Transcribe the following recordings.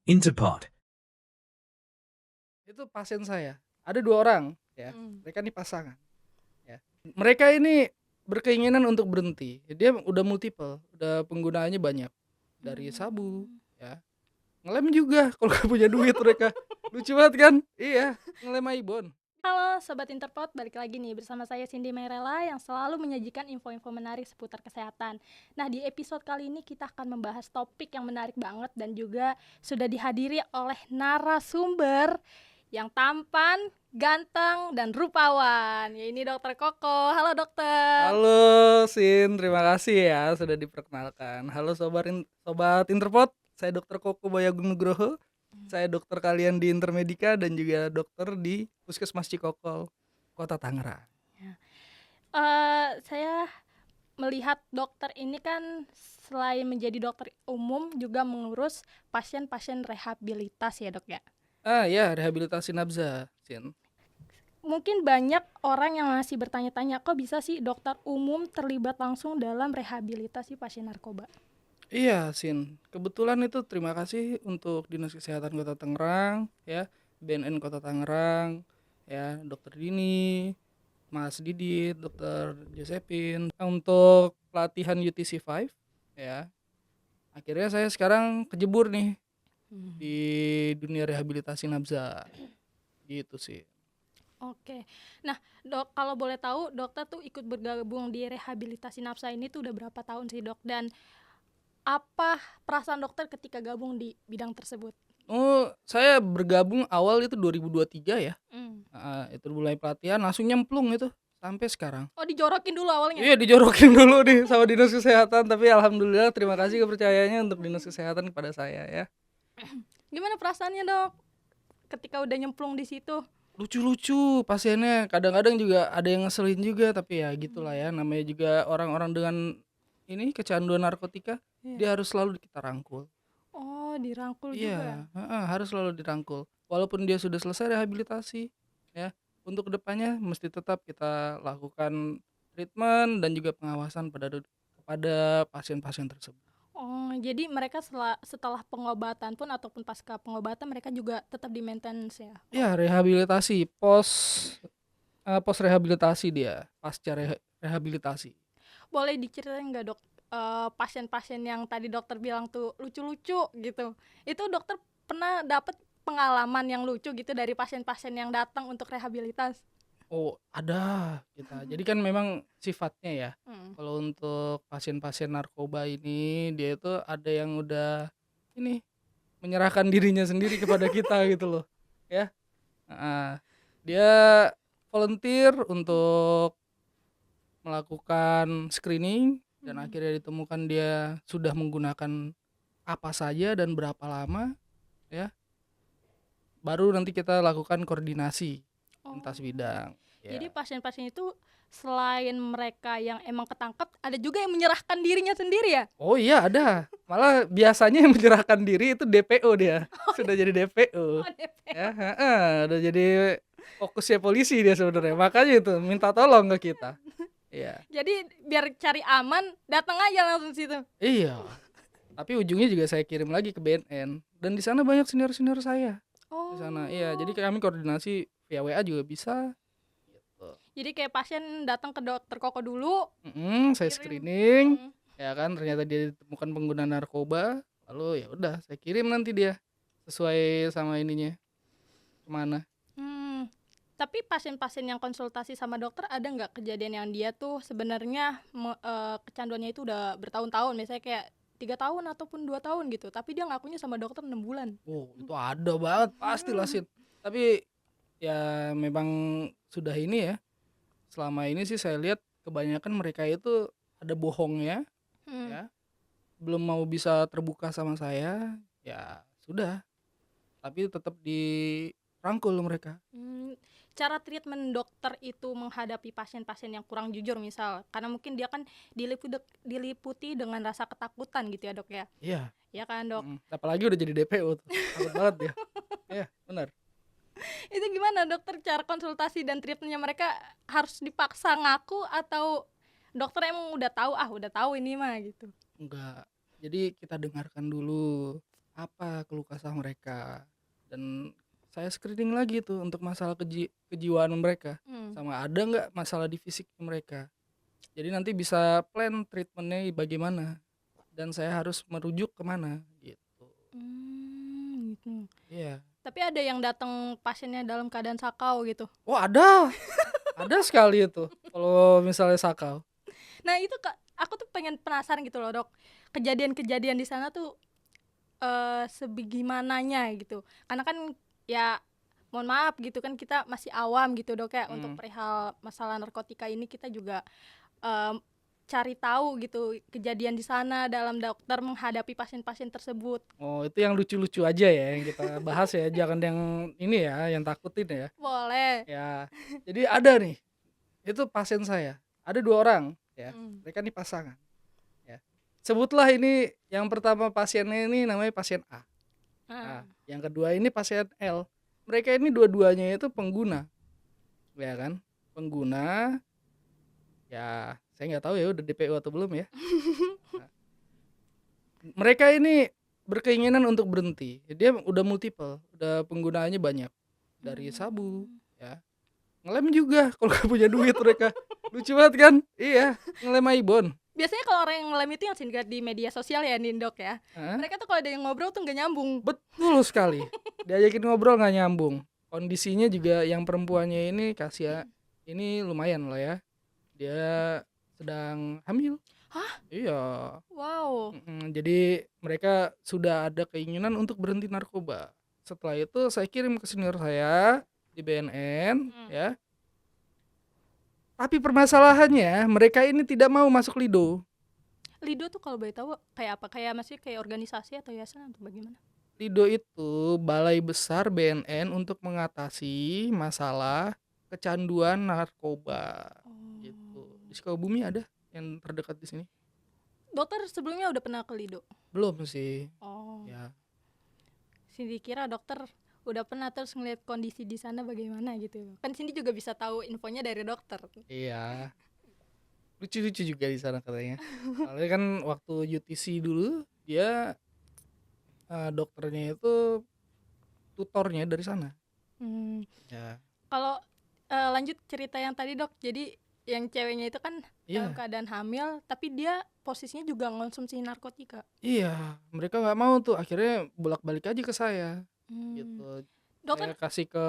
Interpod. Itu pasien saya. Ada 2 orang ya. Mhm. Mereka ini pasangan ya. Mereka ini berkeinginan untuk berhenti. Dia udah multiple, udah penggunaannya banyak. Dari sabu ya. Ngelem juga kalau gak punya duit mereka. Lucu banget kan? Iya, ngelem Aibon. Halo Sobat Interpod, balik lagi nih bersama saya Cindy Mayrela yang selalu menyajikan info-info menarik seputar kesehatan. Nah, di episode kali ini kita akan membahas topik yang menarik banget dan juga sudah dihadiri oleh narasumber yang tampan, ganteng, dan rupawan. Ya, ini Dokter Koko. Halo dokter. Halo Sin, terima kasih ya sudah diperkenalkan. Halo Sobat Interpod, saya Dr. Koko Bayagung Nugroho. Saya dokter kalian di Intermedika dan juga dokter di Puskesmas Cikokol, Kota Tangerang. Saya melihat dokter ini kan selain menjadi dokter umum juga mengurus pasien-pasien rehabilitas ya dok ya. Ya, rehabilitasi nabza, Sin. Mungkin banyak orang yang masih bertanya-tanya kok bisa sih dokter umum terlibat langsung dalam rehabilitasi pasien narkoba. Iya, Sin. Kebetulan itu terima kasih untuk Dinas Kesehatan Kota Tangerang, ya, BNN Kota Tangerang, ya, Dokter Dini, Mas Didit, Dokter Josephine untuk pelatihan UTC 5, ya. Akhirnya saya sekarang kejebur nih di dunia rehabilitasi nabza. Gitu sih. Oke. Nah, dok, kalau boleh tahu dokter tuh ikut bergabung di rehabilitasi nafsa ini tuh udah berapa tahun sih, Dok? Dan apa perasaan dokter ketika gabung di bidang tersebut? Oh, saya bergabung awal itu 2023 ya. Hmm. Itu mulai pelatihan langsung nyemplung itu sampai sekarang. Oh, dijorokin dulu awalnya? Iya, dijorokin dulu nih sama Dinas Kesehatan, tapi alhamdulillah terima kasih kepercayaannya untuk Dinas Kesehatan kepada saya ya. Gimana perasaannya, Dok? Ketika udah nyemplung di situ? Lucu-lucu pasiennya, kadang-kadang juga ada yang ngeselin juga, tapi ya gitulah ya, namanya juga orang-orang dengan ini kecanduan narkotika, dia harus selalu kita rangkul. Oh, dirangkul juga. Iya, harus selalu dirangkul. Walaupun dia sudah selesai rehabilitasi, ya, untuk kedepannya mesti tetap kita lakukan treatment dan juga pengawasan kepada pasien-pasien tersebut. Oh, jadi mereka setelah pengobatan pun ataupun pasca pengobatan mereka juga tetap di maintenance ya? Ya, rehabilitasi pos rehabilitasi dia, pasca rehabilitasi. Boleh diceritain nggak dok, pasien-pasien yang tadi dokter bilang tuh lucu-lucu gitu, itu dokter pernah dapet pengalaman yang lucu gitu dari pasien-pasien yang datang untuk rehabilitas? Oh, ada kita. Jadi kan memang sifatnya ya, Hmm. kalau untuk pasien-pasien narkoba ini dia itu ada yang udah ini menyerahkan dirinya sendiri kepada kita gitu loh, ya. Dia volunteer untuk melakukan screening dan akhirnya ditemukan dia sudah menggunakan apa saja dan berapa lama, ya. Baru nanti kita lakukan koordinasi lintas bidang. Ya. Jadi pasien-pasien itu selain mereka yang emang ketangkep, ada juga yang menyerahkan dirinya sendiri ya? Oh iya ada. Malah biasanya yang menyerahkan diri itu DPO dia. Sudah jadi DPO. Oh, DP. Ya, udah jadi fokusnya polisi dia sebenarnya. Makanya itu minta tolong ke kita. Iya. Jadi biar cari aman, datang aja langsung situ. Iya. Tapi ujungnya juga saya kirim lagi ke BNN dan di sana banyak senior-senior saya. Di sana. Iya, jadi kami koordinasi via WA juga bisa. Gitu. Jadi kayak pasien datang ke dokter Koko dulu, Saya screening. Ya kan ternyata dia ditemukan pengguna narkoba, lalu ya udah saya kirim nanti dia sesuai sama ininya kemana. Tapi pasien-pasien yang konsultasi sama dokter ada nggak kejadian yang dia tuh sebenarnya kecanduannya itu udah bertahun-tahun, misalnya kayak 3 tahun ataupun 2 tahun gitu, tapi dia ngakunya sama dokter 6 bulan. Oh itu ada banget pastilah Sin. Tapi ya memang sudah ini ya, selama ini sih saya lihat kebanyakan mereka itu ada bohongnya, ya, belum mau bisa terbuka sama saya, ya sudah, tapi tetap dirangkul mereka. Cara treatment dokter itu menghadapi pasien-pasien yang kurang jujur misal, karena mungkin dia kan diliputi dengan rasa ketakutan gitu ya dok ya. Iya. Ya kan dok. Apalagi udah jadi DPO tuh, takut banget dia. Iya benar. Itu gimana dokter cara konsultasi dan treatmentnya, mereka harus dipaksa ngaku atau dokter emang udah tahu ini mah gitu? Enggak. Jadi kita dengarkan dulu apa keluh kesah mereka, dan saya screening lagi tuh untuk masalah kejiwaan mereka, sama ada nggak masalah di fisik mereka. Jadi nanti bisa plan treatmentnya bagaimana, dan saya harus merujuk kemana gitu. Gitu. Iya. Tapi ada yang datang pasiennya dalam keadaan sakau gitu. Oh ada sekali itu kalau misalnya sakau. Nah itu Kak, aku tuh pengen penasaran gitu loh dok, kejadian-kejadian di sana tuh sebegimananya gitu, karena kan ya mohon maaf gitu kan kita masih awam gitu dok ya untuk perihal masalah narkotika ini, kita juga em, cari tahu gitu kejadian di sana dalam dokter menghadapi pasien-pasien tersebut. Oh itu yang lucu-lucu aja ya yang kita bahas ya, jangan yang ini ya yang takutin ya. Boleh. Ya jadi ada nih, itu pasien saya ada 2 orang ya, mereka nih pasangan ya. Sebutlah ini yang pertama pasiennya ini namanya pasien A. Nah, yang kedua ini pasien L. Mereka ini dua-duanya itu pengguna, ya kan? Pengguna, ya saya nggak tahu ya udah DPO atau belum ya. Nah, mereka ini berkeinginan untuk berhenti. Dia udah multiple, udah penggunaannya banyak. Dari sabu, ya. Ngelem juga kalau nggak punya duit mereka. Lucu banget kan? Iya, ngelem Aibon. Biasanya kalau orang yang ngelem itu yang sering lihat di media sosial ya Nindok ya. Mereka tuh kalau ada yang ngobrol tuh nggak nyambung. Betul sekali. Diajakin ngobrol nggak nyambung. Kondisinya juga yang perempuannya ini kasihan. Ini lumayan lah ya. Dia sedang hamil. Hah? Iya. Wow. Jadi mereka sudah ada keinginan untuk berhenti narkoba. Setelah itu saya kirim ke senior saya di BNN ya. Tapi permasalahannya mereka ini tidak mau masuk Lido. Lido tuh kalau boleh tahu kayak apa? Kayak masih kayak organisasi atau yayasan atau bagaimana? Lido itu Balai Besar BNN untuk mengatasi masalah kecanduan narkoba. Gitu. Di Sukabumi ada yang terdekat di sini? Dokter sebelumnya udah pernah ke Lido? Belum sih. Oh. Ya. Cindy kira dokter udah pernah terus ngeliat kondisi di sana bagaimana gitu. Kan Cindy juga bisa tahu infonya dari dokter. Iya. Lucu-lucu juga di sana katanya. Soalnya kan waktu UTC dulu dia dokternya itu tutornya dari sana. Ya. Kalau lanjut cerita yang tadi dok, jadi yang ceweknya itu kan dalam keadaan hamil, tapi dia posisinya juga ngonsumsi narkotika. Iya, mereka nggak mau tuh, akhirnya bolak-balik aja ke saya, gitu. Dok Saya kan, kasih ke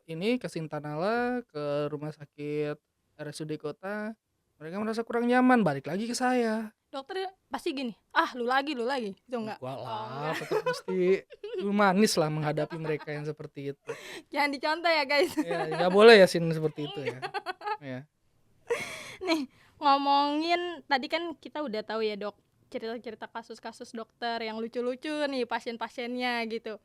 ini, ke Sintanala, ke rumah sakit RSUD Kota, mereka merasa kurang nyaman, balik lagi ke saya. dokter pasti gini, lu lagi, itu enggak? Enggak lah, tetap mesti manis lah menghadapi mereka yang seperti itu. Jangan dicontoh ya guys. Ya, nggak boleh ya Sin seperti itu ya. Ya. Nih ngomongin tadi kan kita udah tahu ya dok, cerita-cerita kasus-kasus dokter yang lucu-lucu nih pasien-pasiennya gitu.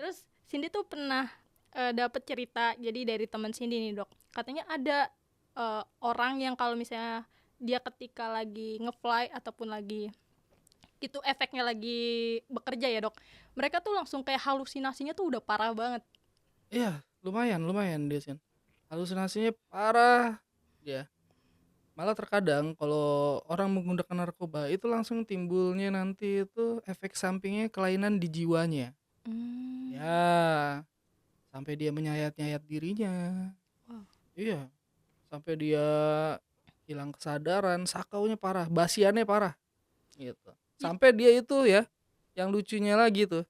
Terus Cindy tuh pernah dapet cerita jadi dari teman Cindy nih dok, katanya ada orang yang kalau misalnya dia ketika lagi nge-fly ataupun lagi itu efeknya lagi bekerja ya dok, mereka tuh langsung kayak halusinasinya tuh udah parah banget. Iya, lumayan dia Sin. Halusinasinya parah dia. Malah terkadang kalau orang menggunakan narkoba itu langsung timbulnya nanti itu efek sampingnya kelainan di jiwanya. Ya, sampai dia menyayat-nyayat dirinya. Iya, sampai dia hilang kesadaran, sakaunya parah, basiannya parah. Gitu. Sampai dia itu ya, yang lucunya lagi tuh,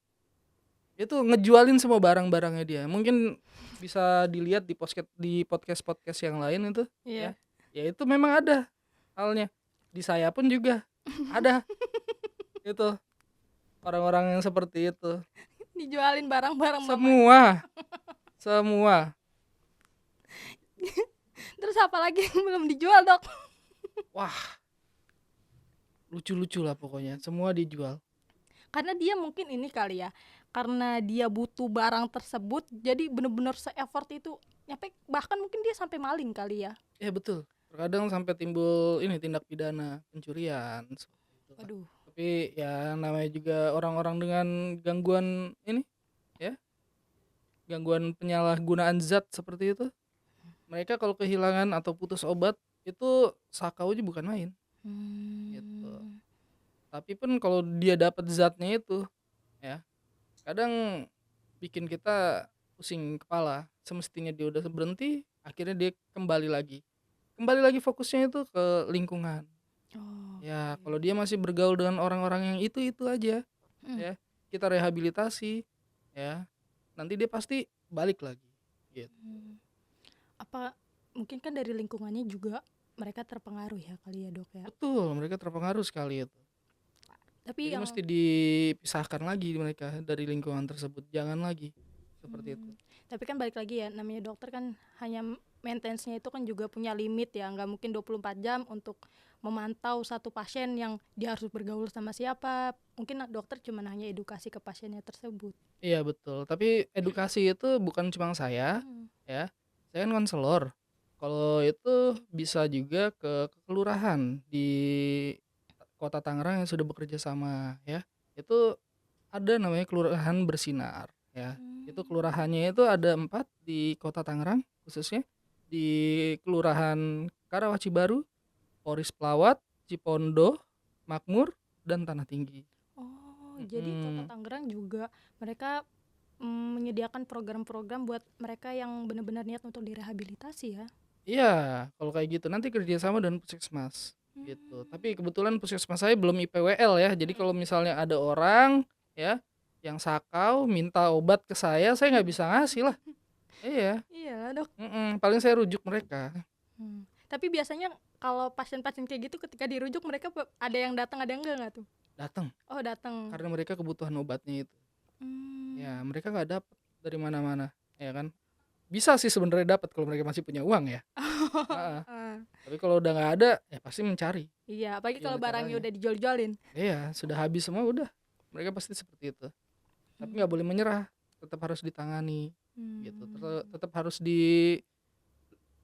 itu ngejualin semua barang-barangnya dia. Mungkin bisa dilihat di podcast yang lain itu. Iya. Ya itu memang ada halnya. Di saya pun juga ada itu orang-orang yang seperti itu. Dijualin barang-barang Semua. Terus apa lagi yang belum dijual dok? Wah, lucu-lucu lah pokoknya, semua dijual. Karena dia mungkin ini kali ya, karena dia butuh barang tersebut, jadi bener-bener se-effort itu nyampe, bahkan mungkin dia sampai maling kali ya. Ya betul, terkadang sampai timbul ini tindak pidana pencurian seperti itu. Aduh. Tapi ya namanya juga orang-orang dengan gangguan ini ya, gangguan penyalahgunaan zat seperti itu, mereka kalau kehilangan atau putus obat itu sakaunya bukan main. Gitu. Tapi pun kalau dia dapat zatnya itu ya. Kadang bikin kita pusing kepala, semestinya dia udah berhenti, akhirnya dia kembali lagi. Kembali lagi fokusnya itu ke lingkungan. Ya, Oke. kalau dia masih bergaul dengan orang-orang yang itu aja, Mhm. ya, kita rehabilitasi, ya, nanti dia pasti balik lagi, gitu. Mmm. Apa mungkin kan dari lingkungannya juga mereka terpengaruh ya kali ya, Dok, ya? Betul, mereka terpengaruh sekali itu. Tapi Jadi yang mesti dipisahkan lagi mereka dari lingkungan tersebut, jangan lagi seperti itu. mmm, tapi kan balik lagi ya, namanya dokter kan hanya maintenance-nya itu kan juga punya limit ya, nggak mungkin 24 jam untuk memantau satu pasien yang dia harus bergaul sama siapa. Mungkin dokter cuman hanya edukasi ke pasiennya tersebut. Iya betul, tapi edukasi itu bukan cuma saya, Mhm. ya. Saya kan konselor. Kalau itu bisa juga ke kelurahan di Kota Tangerang yang sudah bekerja sama, ya. Itu ada namanya Kelurahan Bersinar, ya. Itu Mmm. kelurahannya itu ada 4 di Kota Tangerang khususnya, di Kelurahan Karawaci Baru, Poris Pelawat, Cipondoh, Makmur, dan Tanah Tinggi. Oh, jadi Kota Mhm. Tangerang juga mereka, menyediakan program-program buat mereka yang benar-benar niat untuk direhabilitasi ya? Iya, kalau kayak gitu nanti kerjasama dengan puskesmas, gitu. Mmm. Tapi kebetulan puskesmas saya belum IPWL ya, jadi Mhm. kalau misalnya ada orang, ya, yang sakau minta obat ke saya nggak bisa ngasih lah. Iya, Iyalah, Dok. paling saya rujuk mereka. Tapi biasanya kalau pasien-pasien kayak gitu ketika dirujuk mereka ada yang datang ada yang enggak nggak tuh? Datang, Oh, datang. karena mereka kebutuhan obatnya itu. Ya, Mmm. mereka nggak dapat dari mana-mana, ya kan. Bisa sih sebenarnya dapat kalau mereka masih punya uang ya, heeh. Heeh. Tapi kalau udah nggak ada, ya pasti mencari, Iya, apalagi kalau gimana barangnya caranya. udah dijual-jualin. Iya, sudah habis semua udah, mereka pasti seperti itu. Tapi nggak Mmm. boleh menyerah, tetap harus ditangani, gitu. Mmm. Tetap harus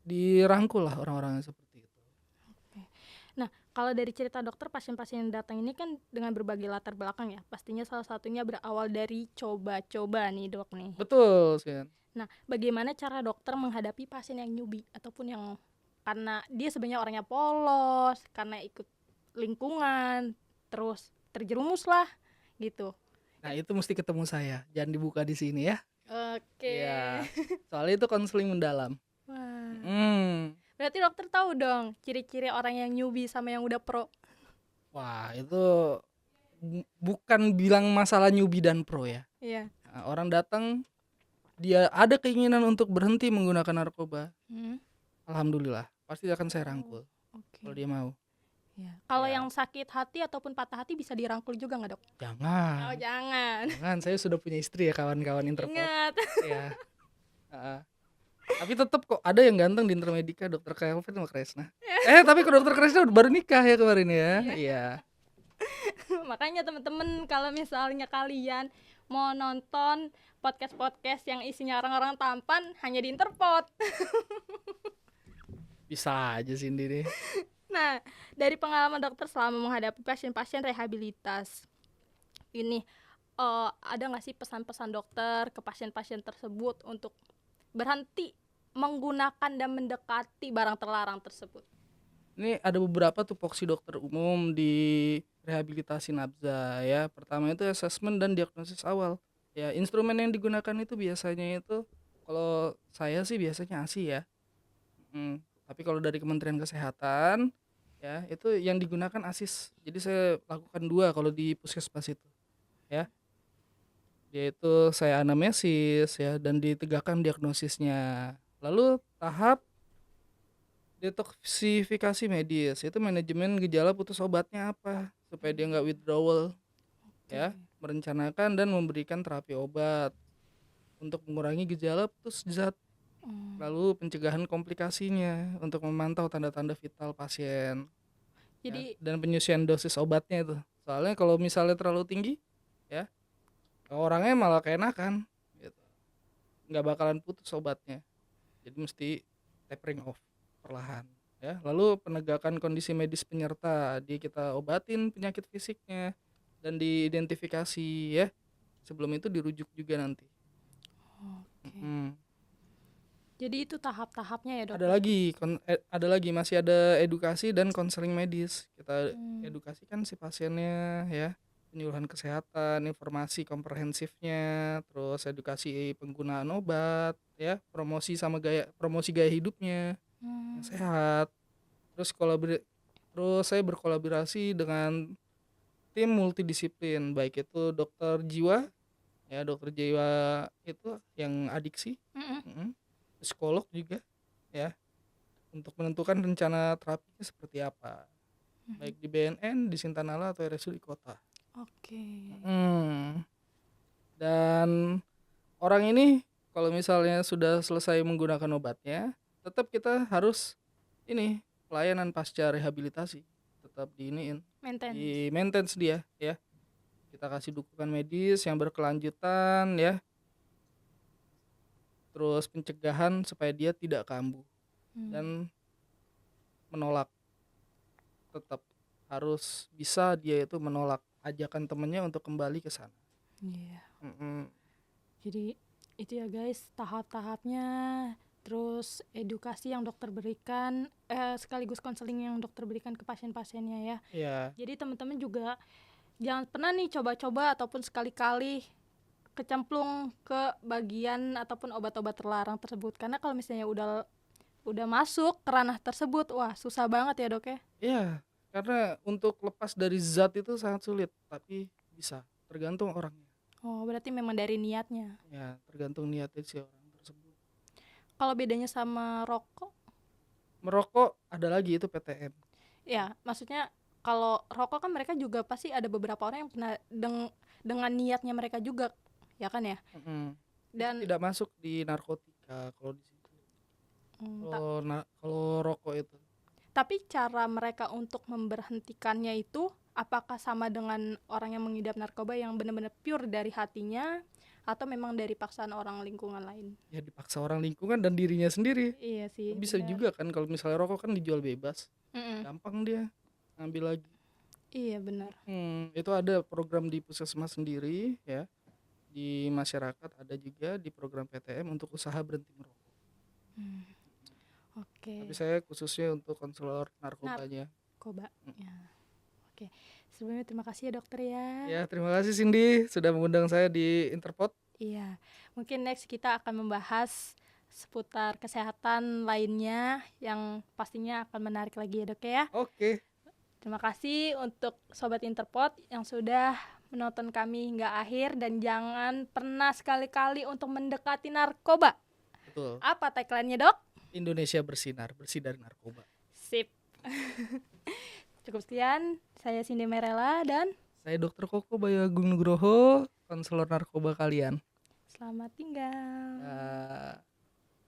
dirangkul lah orang-orang yang seperti itu. Oke. Nah, kalau dari cerita dokter pasien-pasien yang datang ini kan dengan berbagai latar belakang ya. Pastinya salah satunya berawal dari coba-coba nih, Dok nih. Betul, Sian. Nah, bagaimana cara dokter menghadapi pasien yang newbie ataupun yang karena dia sebenarnya orangnya polos, karena ikut lingkungan, terus terjerumus lah gitu. Nah, itu mesti ketemu saya, jangan dibuka di sini ya. Oke. Iya, soalnya itu konseling mendalam. Wah. Mhm. Berarti dokter tahu dong ciri-ciri orang yang newbie sama yang udah pro. Wah, itu bukan bilang masalah newbie dan pro ya. Iya. Orang datang, dia ada keinginan untuk berhenti menggunakan narkoba, Hmm. alhamdulillah, pasti akan saya Oh, rangkul, kalau oke. dia mau. Ya. Kalau Ya, yang sakit hati ataupun patah hati bisa dirangkul juga nggak, Dok? Oh, jangan, jangan. jangan, saya sudah punya istri ya kawan-kawan Interpot. Ingat. Ya, heeh. Tapi tetep kok ada yang ganteng di Intermedika, Dokter Kelvin sama Kresna. Tapi kok Dokter Kresna baru nikah ya kemarin ya? Iya. Iya. Makanya temen-temen kalau misalnya kalian mau nonton podcast-podcast yang isinya orang-orang tampan hanya di Interpot. Bisa aja sih nih. Nah, dari pengalaman dokter selama menghadapi pasien-pasien rehabilitas ini, ada nggak sih pesan-pesan dokter ke pasien-pasien tersebut untuk berhenti menggunakan dan mendekati barang terlarang tersebut? Ini ada beberapa tupoksi dokter umum di rehabilitasi nabza ya. Pertama itu asesmen dan diagnosis awal. Ya, instrumen yang digunakan itu biasanya itu kalau saya sih biasanya ASI ya. Tapi kalau dari Kementerian Kesehatan ya itu yang digunakan ASIS. Jadi saya lakukan dua kalau di puskesmas itu ya. Yaitu saya anamnesis ya dan ditegakkan diagnosisnya. Lalu tahap detoksifikasi medis itu manajemen gejala putus obatnya apa supaya dia nggak withdrawal Oke. ya, merencanakan dan memberikan terapi obat untuk mengurangi gejala putus zat, Hmm. lalu pencegahan komplikasinya untuk memantau tanda-tanda vital pasien ya, Jadi dan penyusuan dosis obatnya itu. Soalnya kalau misalnya terlalu tinggi ya, orangnya malah keenakan gitu. Nggak bakalan putus obatnya. Jadi mesti tapering off perlahan ya. Lalu penegakan kondisi medis penyerta, kita obatin penyakit fisiknya dan diidentifikasi ya. Sebelum itu dirujuk juga nanti. oke. Mm. Jadi itu tahap-tahapnya ya, Dok Ada ya? lagi ada lagi masih ada edukasi dan konseling medis. Kita Hmm. edukasikan si pasiennya ya. penyuluhan kesehatan, informasi komprehensifnya, terus edukasi penggunaan obat, ya, promosi gaya hidupnya yang Hmm. sehat. Terus saya berkolaborasi dengan tim multidisiplin, baik itu dokter jiwa, ya dokter jiwa itu yang adiksi, Mm-mm. mm, psikolog juga, ya, untuk menentukan rencana terapinya seperti apa, Mhm. baik di BNN, di Sintanala atau RSUD kota. Oke. Mm. Dan orang ini kalau misalnya sudah selesai menggunakan obatnya, tetap kita harus ini pelayanan pasca rehabilitasi, tetap Maintenance. di maintenance dia, ya. Kita kasih dukungan medis yang berkelanjutan, ya, terus pencegahan supaya dia tidak kambuh Hmm. dan menolak. Tetap harus bisa dia itu menolak ajakan temennya untuk kembali ke sana. Iya. Mm-mm. Jadi itu ya guys, tahap-tahapnya, terus edukasi yang dokter berikan, sekaligus konseling yang dokter berikan ke pasien-pasiennya ya. Ya, Jadi teman-teman juga jangan pernah nih coba-coba ataupun sekali-kali kecemplung ke bagian ataupun obat-obat terlarang tersebut, karena kalau misalnya udah masuk ke ranah tersebut, wah susah banget ya dok ya. ya, karena untuk lepas dari zat itu sangat sulit, tapi bisa, tergantung orangnya. Oh berarti memang dari niatnya. Ya, tergantung niatnya si orang tersebut. Kalau bedanya sama rokok, Merokok ada lagi itu PTM. ya maksudnya kalau rokok kan mereka juga pasti ada beberapa orang yang pernah dengan niatnya mereka juga, ya kan ya. Mm-mm. Itu Dan tidak masuk di narkotika kalau di situ. mm, ta- Kalau rokok itu. tapi cara mereka untuk memberhentikannya itu apakah sama dengan orang yang mengidap narkoba yang benar-benar pure dari hatinya atau memang dari paksaan orang lingkungan lain? Ya dipaksa orang lingkungan dan dirinya sendiri. Iya sih, Bisa benar. juga kan kalau misalnya rokok kan dijual bebas. Mm-mm. Gampang dia ngambil lagi. Iya benar. Itu ada program di puskesmas sendiri, ya. Di masyarakat ada juga di program PTM untuk usaha berhenti merokok. Hmm, Tapi oke. saya khususnya untuk konselor narkobanya. Narkoba. Mm. Ya. Oke. Sebelumnya terima kasih ya dokter ya. Ya, terima kasih Cindy sudah mengundang saya di Interpot. Iya. Mungkin next kita akan membahas seputar kesehatan lainnya yang pastinya akan menarik lagi ya dok ya. Oke, Terima kasih untuk Sobat Interpot yang sudah menonton kami hingga akhir, dan jangan pernah sekali-kali untuk mendekati narkoba. betul. Apa tagline-nya dok? Indonesia bersinar, bersih dari narkoba. Sip. Cukup sekian, saya Cindy Merela dan Saya Dr. Koko Bayu Agung Nugroho, konselor narkoba kalian. selamat tinggal.